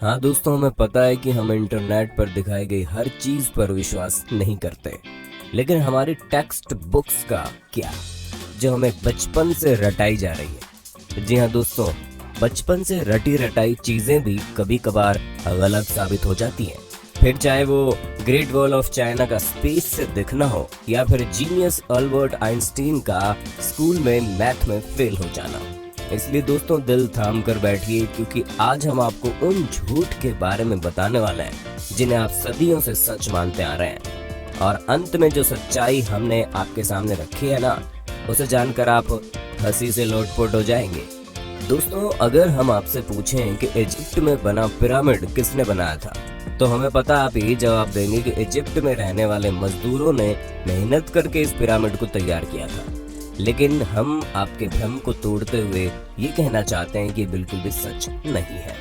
हाँ दोस्तों, हमें पता है कि हम इंटरनेट पर दिखाई गई हर चीज पर विश्वास नहीं करते, लेकिन हमारी टेक्स्ट बुक्स का क्या, जो हमें बचपन से रटाई जा रही है। जी हाँ दोस्तों, बचपन से रटी रटाई चीजें भी कभी कभार गलत साबित हो जाती हैं। फिर चाहे वो ग्रेट वॉल ऑफ चाइना का स्पेस से दिखना हो या फिर जीनियस अल्बर्ट आइंस्टीन का स्कूल में मैथ में फेल हो जाना। इसलिए दोस्तों, दिल थाम कर बैठिए, क्योंकि आज हम आपको उन झूठ के बारे में बताने वाले हैं जिन्हें आप सदियों से सच मानते आ रहे हैं। और अंत में जो सच्चाई हमने आपके सामने रखी है ना, उसे जानकर आप हंसी से लोटपोट हो जाएंगे। दोस्तों, अगर हम आपसे पूछें कि इजिप्ट में बना पिरामिड किसने बनाया था, तो हमें पता आप यही जवाब देंगे कि इजिप्ट में रहने वाले मजदूरों ने मेहनत करके इस पिरामिड को तैयार किया था। लेकिन हम आपके भ्रम को तोड़ते हुए ये कहना चाहते हैं कि बिल्कुल भी सच नहीं है।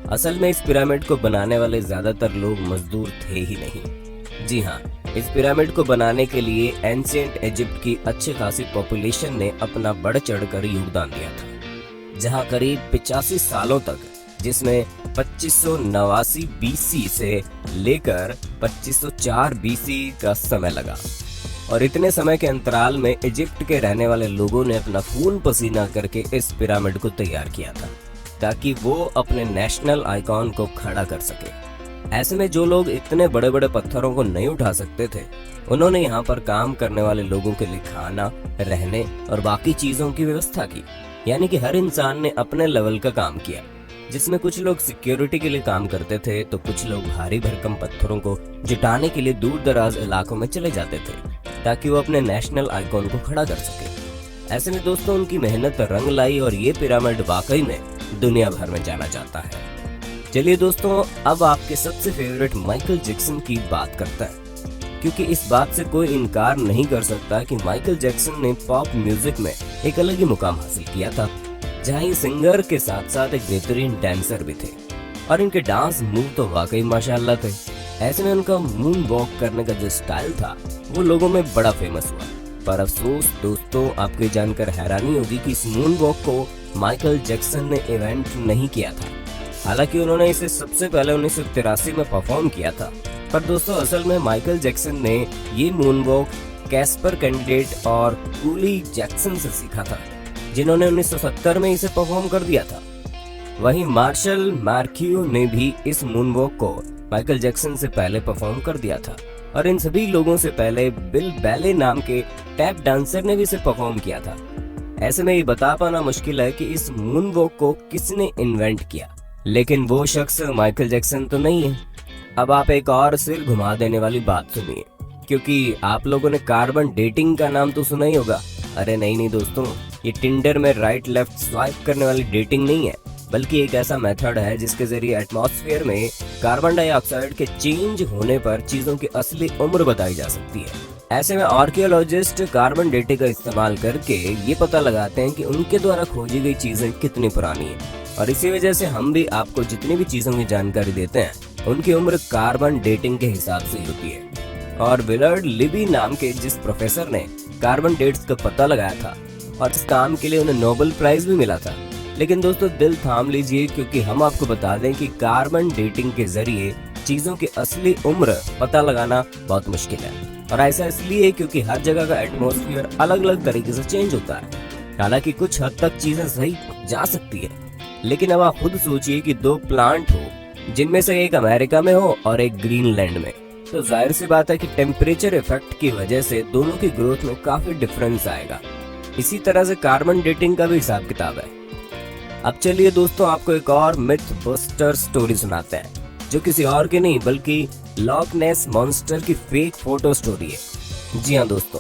असल में इस पिरामिड को बनाने वाले ज्यादातर लोग मजदूर थे ही नहीं। जी हाँ, इस पिरामिड को बनाने के लिए एंशिएंट इजिप्ट की अच्छी खासी पॉपुलेशन ने अपना बढ़ चढ़कर योगदान दिया था, जहाँ करीब 85 सालों तक, जिसमें 2589 बीसी से लेकर 2504 बीसी का समय लगा। और इतने समय के अंतराल में इजिप्ट के रहने वाले लोगों ने अपना खून पसीना करके इस पिरामिड को तैयार किया था, ताकि वो अपने नेशनल आइकॉन को खड़ा कर सके। ऐसे में जो लोग इतने बड़े बड़े पत्थरों को नहीं उठा सकते थे, उन्होंने यहाँ पर काम करने वाले लोगों के लिए खाना, रहने और बाकी चीजों की व्यवस्था की। यानी कि हर इंसान ने अपने लेवल का काम किया, जिसमें कुछ लोग सिक्योरिटी के लिए काम करते थे, तो कुछ लोग भारी भरकम पत्थरों को जुटाने के लिए दूर दराज इलाकों में चले जाते थे, ताकि वो अपने नेशनल आइकॉन को खड़ा कर सके। ऐसे में दोस्तों, उनकी मेहनत रंग लाई और ये पिरामिड वाकई में दुनिया भर में जाना जाता है। चलिए दोस्तों, अब आपके सबसे फेवरेट माइकल जैक्सन की बात करते हैं, क्योंकि इस बात से कोई इनकार नहीं कर सकता कि माइकल जैक्सन ने पॉप म्यूजिक में एक अलग ही मुकाम हासिल किया था, जहाँ ये सिंगर के साथ साथ एक बेहतरीन डांसर भी थे और इनके डांस मूव तो वाकई माशाल्लाह थे। ऐसे में उनका मून वॉक करने का जो स्टाइल था, वो लोगों में बड़ा फेमस हुआ। पर अफसोस दोस्तों, आपको जानकर हैरानी होगी कि इस मून वॉक को माइकल जैक्सन ने इवेंट नहीं किया था। हालांकि उन्होंने इसे सबसे पहले 1983 में परफॉर्म किया था। पर दोस्तों, असल में माइकल जैक्सन ने ये मून वॉक कैस्पर कैंडिडेट और कूली जैक्सन से सीखा था, जिन्होंने 1970 में इसे परफॉर्म कर दिया था। वहीं मार्शल मार्कियो ने भी इस मून वॉक को माइकल जैक्सन से पहले परफॉर्म कर दिया था, और इन सभी लोगों से पहले बिल बैले नाम के टैप डांसर ने भी इसे परफॉर्म किया था। ऐसे में ये बता पाना मुश्किल है कि इस मून वॉक को किसने इन्वेंट किया, लेकिन वो शख्स माइकल जैक्सन तो नहीं है। अब आप एक और सिर घुमा देने वाली बात सुनिए, क्योंकि आप लोगों ने कार्बन डेटिंग का नाम तो सुना ही होगा। अरे नहीं दोस्तों, ये टिंडर में राइट लेफ्ट स्वाइप करने वाली डेटिंग नहीं है, बल्कि एक ऐसा मेथड है जिसके जरिए एटमॉस्फेयर में कार्बन डाइऑक्साइड के चेंज होने पर चीजों की असली उम्र बताई जा सकती है। ऐसे में आर्कियोलॉजिस्ट कार्बन डेटिंग का इस्तेमाल करके ये पता लगाते हैं कि उनके द्वारा खोजी गई चीजें कितनी पुरानी है, और इसी वजह से हम भी आपको जितनी भी चीजों की जानकारी देते हैं, उनकी उम्र कार्बन डेटिंग के हिसाब से होती है। और विलर्ड लिबी नाम के जिस प्रोफेसर ने कार्बन डेट्स का पता लगाया था, और इस काम के लिए उन्हें नोबेल प्राइज भी मिला था। लेकिन दोस्तों, दिल थाम लीजिए, क्योंकि हम आपको बता दें कि कार्बन डेटिंग के जरिए चीजों की असली उम्र पता लगाना बहुत मुश्किल है। और ऐसा इसलिए क्योंकि हर जगह का एटमॉस्फेयर अलग अलग तरीके से चेंज होता है। हालांकि कुछ हद तक चीजें सही जा सकती है, लेकिन अब आप खुद सोचिए कि दो प्लांट हो, जिनमें से एक अमेरिका में हो और एक ग्रीनलैंड में, तो जाहिर सी बात है कि टेम्परेचर इफेक्ट की वजह से दोनों की ग्रोथ में काफी डिफरेंस आएगा। इसी तरह से कार्बन डेटिंग का भी हिसाब किताब है। अब चलिए दोस्तों, आपको एक और मिथ बस्टर स्टोरी सुनाते हैं, जो किसी और की नहीं बल्कि लॉक नेस मॉन्स्टर की फेक फोटो स्टोरी है। जी हाँ दोस्तों,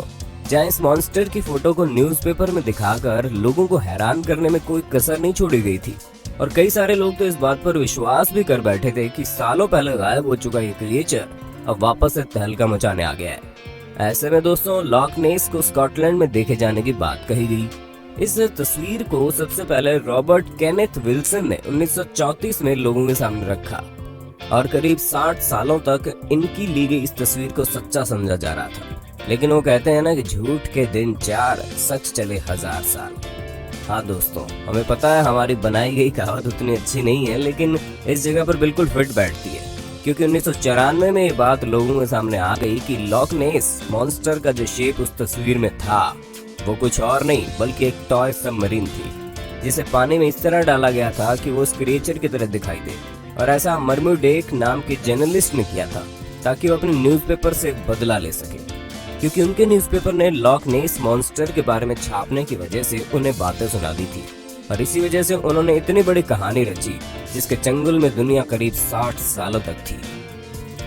जहाँ इस मॉन्स्टर की फोटो को न्यूज़पेपर में दिखाकर लोगों को हैरान करने में कोई कसर नहीं छोड़ी गई थी, और कई सारे लोग तो इस बात पर विश्वास भी कर बैठे थे कि सालों पहले गायब हो चुका ये क्रिएचर अब वापस से तहलका मचाने आ गया है। ऐसे में दोस्तों, लॉक नेस को स्कॉटलैंड में देखे जाने की बात कही गई। इस तस्वीर को सबसे पहले रॉबर्ट केनेथ विल्सन ने 1934 में लोगों के सामने रखा, और करीब 60 सालों तक इनकी ली गई इस तस्वीर को सच्चा समझा जा रहा था। लेकिन वो कहते हैं ना कि झूठ के दिन 4, सच चले 1000 साल। हाँ दोस्तों, हमें पता है हमारी बनाई गई कहावत उतनी अच्छी नहीं है, लेकिन इस जगह पर बिल्कुल फिट बैठती है, क्योंकि 1994 में ये बात लोगों के सामने आ गई कि लॉक नेस मॉन्स्टर का जो शेप उस तस्वीर में था वो कुछ और नहीं बल्कि एक टॉय सबमरीन थी, जिसे पानी में इस तरह डाला गया था कि वो उस क्रिएचर की तरह दिखाई दे। और ऐसा मर्मुडेक नाम के जर्नलिस्ट ने किया था ताकि वो अपने न्यूज़पेपर से बदला ले सके, क्योंकि उनके न्यूज़पेपर ने लॉक नेस मॉन्स्टर के बारे में छापने की वजह से उन्हें बातें सुना दी थी। और इसी वजह से उन्होंने इतनी बड़ी कहानी रची जिसके चंगुल में दुनिया करीब 60 सालों तक थी।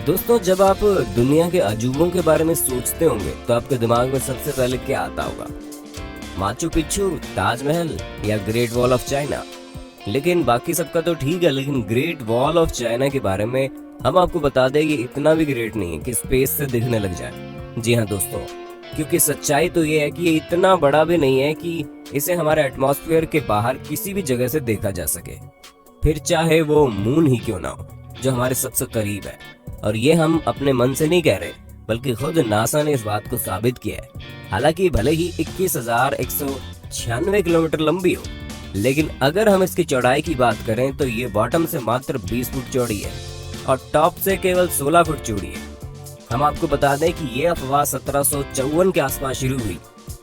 दोस्तों, जब आप दुनिया के अजूबों के बारे में सोचते होंगे तो आपके दिमाग में सबसे पहले क्या आता होगा? माचू पिच्चू, ताजमहल या ग्रेट वॉल ऑफ चाइना? लेकिन बाकी सबका तो ठीक है, लेकिन ग्रेट वॉल ऑफ चाइना के बारे में हम आपको बता दें कि इतना भी ग्रेट नहीं है कि स्पेस से दिखने लग जाए। जी हाँ दोस्तों, क्योंकि सच्चाई तो ये है कि ये इतना बड़ा भी नहीं है कि इसे हमारे एटमॉस्फेयर के बाहर किसी भी जगह से देखा जा सके, फिर चाहे वो मून ही क्यों ना हो, जो हमारे सबसे करीब है। और ये हम अपने मन से नहीं कह रहे, बल्कि खुद नासा ने इस बात को साबित किया है। हालांकि भले ही 21,196 किलोमीटर लंबी हो, लेकिन अगर हम इसकी चौड़ाई की बात करें तो ये बॉटम से मात्र 20 फुट चौड़ी है और टॉप से केवल 16 फुट चौड़ी है। हम आपको बता दें कि ये अफवाह 1754 के आसपास शुरू हुई।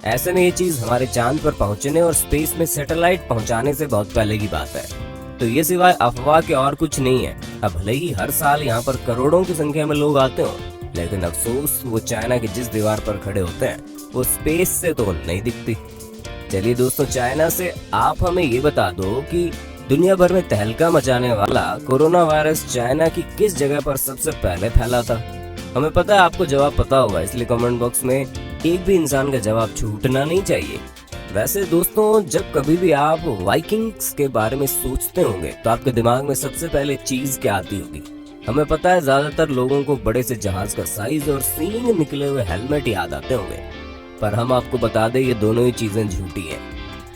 ऐसे में ये चीज हमारे चांद पर पहुंचने और स्पेस में सैटेलाइट पहुंचाने से बहुत पहले की बात है, तो ये सिवाय अफवाह के और कुछ नहीं है। अब भले ही हर साल यहाँ पर करोड़ों की संख्या में लोग आते हो, लेकिन अफसोस वो चाइना की जिस दीवार पर खड़े होते हैं वो स्पेस से तो नहीं दिखती। चलिए दोस्तों, चाइना से आप हमें ये बता दो कि दुनिया भर में तहलका मचाने वाला कोरोना वायरस चाइना की किस जगह पर सबसे पहले फैला था? हमें पता है आपको जवाब पता होगा, इसलिए कमेंट बॉक्स में एक भी इंसान का जवाब छूटना नहीं चाहिए। वैसे दोस्तों, जब कभी भी आप वाइकिंग्स के बारे में सोचते होंगे तो आपके दिमाग में सबसे पहले चीज क्या आती होगी? हमें पता है ज्यादातर लोगों को बड़े से जहाज का साइज और सींग निकले हुए हेलमेट याद आते होंगे, पर हम आपको बता दें ये दोनों ही चीजें झूठी हैं,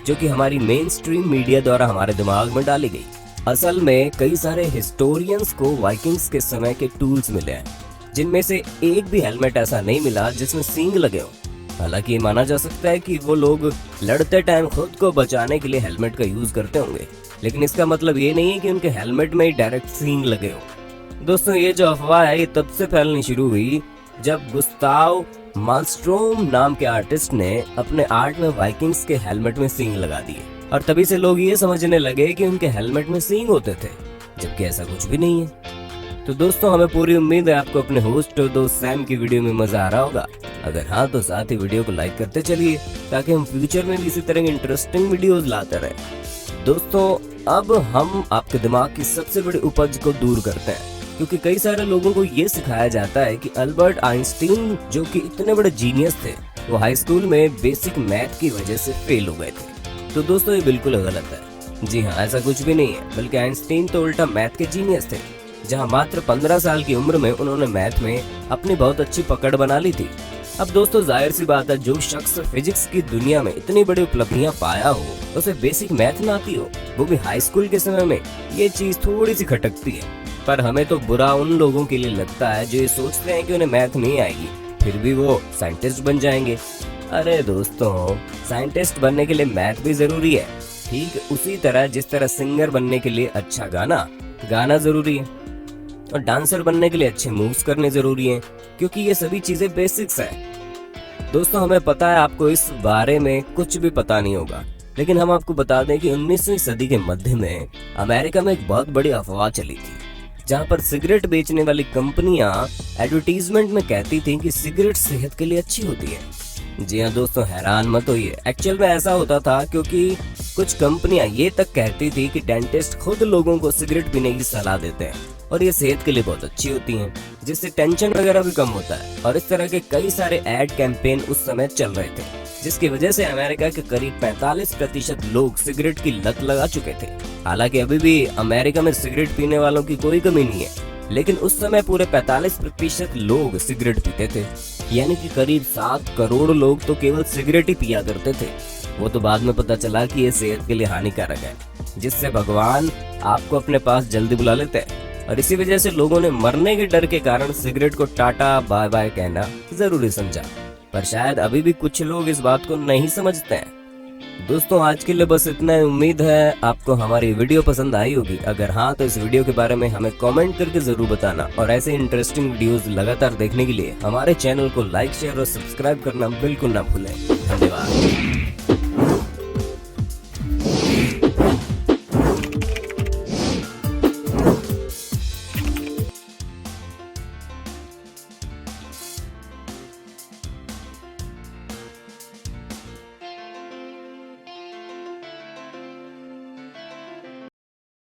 जो कि हमारी मेन स्ट्रीम मीडिया द्वारा हमारे दिमाग में डाली गई। असल में कई सारे हिस्टोरियंस को वाइकिंग्स के समय के टूल्स मिले हैं, जिनमें से एक भी हेलमेट ऐसा नहीं मिला जिसमें सींग लगे हो। हालांकि माना जा सकता है कि वो लोग लड़ते टाइम खुद को बचाने के लिए हेलमेट का यूज करते होंगे, लेकिन इसका मतलब ये नहीं है कि उनके हेलमेट में ही डायरेक्ट सींग लगे हो। दोस्तों, ये जो अफवाह है ये तब से फैलनी शुरू हुई जब गुस्ताव मालस्ट्रोम नाम के आर्टिस्ट ने अपने आर्ट में वाइकिंग्स के हेलमेट में सींग लगा दिए, और तभी से लोग ये समझने लगे कि उनके हेलमेट में सींग होते थे, जबकि ऐसा कुछ भी नहीं है। तो दोस्तों, हमें पूरी उम्मीद है आपको अपने होस्ट और दोस्त सैम की वीडियो में मजा आ रहा होगा। अगर हाँ तो साथ ही वीडियो को लाइक करते चलिए, ताकि हम फ्यूचर में भी इसी तरह की इंटरेस्टिंग वीडियोस लाते रहें। दोस्तों, अब हम आपके दिमाग की सबसे बड़ी उपज को दूर करते हैं, क्योंकि कई सारे लोगों को ये सिखाया जाता है कि अल्बर्ट आइंस्टीन, जो कि इतने बड़े जीनियस थे, वो हाई स्कूल में बेसिक मैथ की वजह से फेल हो गए थे। तो दोस्तों, ये बिल्कुल गलत है। जी हाँ, ऐसा कुछ भी नहीं है, बल्कि आइंस्टीन तो उल्टा मैथ के जीनियस थे, जहाँ मात्र 15 साल की उम्र में उन्होंने मैथ में अपनी बहुत अच्छी पकड़ बना ली थी। अब दोस्तों, जाहिर सी बात है, जो शख्स फिजिक्स की दुनिया में इतनी बड़ी उपलब्धियां पाया हो, उसे बेसिक मैथ ना आती हो, वो भी हाई स्कूल के समय में, ये चीज थोड़ी सी खटकती है। पर हमें तो बुरा उन लोगों के लिए लगता है जो ये सोचते हैं कि उन्हें मैथ नहीं आएगी, फिर भी वो साइंटिस्ट बन जाएंगे। अरे दोस्तों, साइंटिस्ट बनने के लिए मैथ भी जरूरी है, ठीक उसी तरह जिस तरह सिंगर बनने के लिए अच्छा गाना जरूरी है, और डांसर बनने के लिए अच्छे मूव्स करने जरूरी हैं, क्योंकि ये सभी चीजें बेसिक्स हैं। दोस्तों, हमें पता है आपको इस बारे में कुछ भी पता नहीं होगा, लेकिन हम आपको बता दें कि 19वीं सदी के मध्य में अमेरिका में एक बहुत बड़ी अफवाह चली थी, जहां पर सिगरेट बेचने वाली कंपनियां एडवर्टीजमेंट में कहती थी कि सिगरेट सेहत के लिए अच्छी होती है। जी हाँ दोस्तों, हैरान मत होइए, एक्चुअल में ऐसा होता था, क्योंकि कुछ कंपनियां ये तक कहती थी कि डेंटिस्ट खुद लोगों को सिगरेट पीने की सलाह देते हैं और ये सेहत के लिए बहुत अच्छी होती हैं, जिससे टेंशन वगैरह भी कम होता है। और इस तरह के कई सारे एड कैंपेन उस समय चल रहे थे, जिसकी वजह से अमेरिका के करीब 45% लोग सिगरेट की लत लगा चुके थे। हालांकि अभी भी अमेरिका में सिगरेट पीने वालों की कोई कमी नहीं है, लेकिन उस समय पूरे 45% लोग सिगरेट पीते थे, यानी कि करीब 7 करोड़ लोग तो केवल सिगरेट ही पिया करते थे। वो तो बाद में पता चला कि ये सेहत के लिए हानिकारक है, जिससे भगवान आपको अपने पास जल्दी बुला लेते हैं, और इसी वजह से लोगों ने मरने के डर के कारण सिगरेट को टाटा बाय बाय कहना जरूरी समझा। पर शायद अभी भी कुछ लोग इस बात को नहीं समझते हैं। दोस्तों आज के लिए बस इतना ही। उम्मीद है आपको हमारी वीडियो पसंद आई होगी। अगर हाँ तो इस वीडियो के बारे में हमें कमेंट करके जरूर बताना और ऐसे इंटरेस्टिंग वीडियोस लगातार देखने के लिए हमारे चैनल को लाइक शेयर और सब्सक्राइब करना बिल्कुल ना भूलें। धन्यवाद।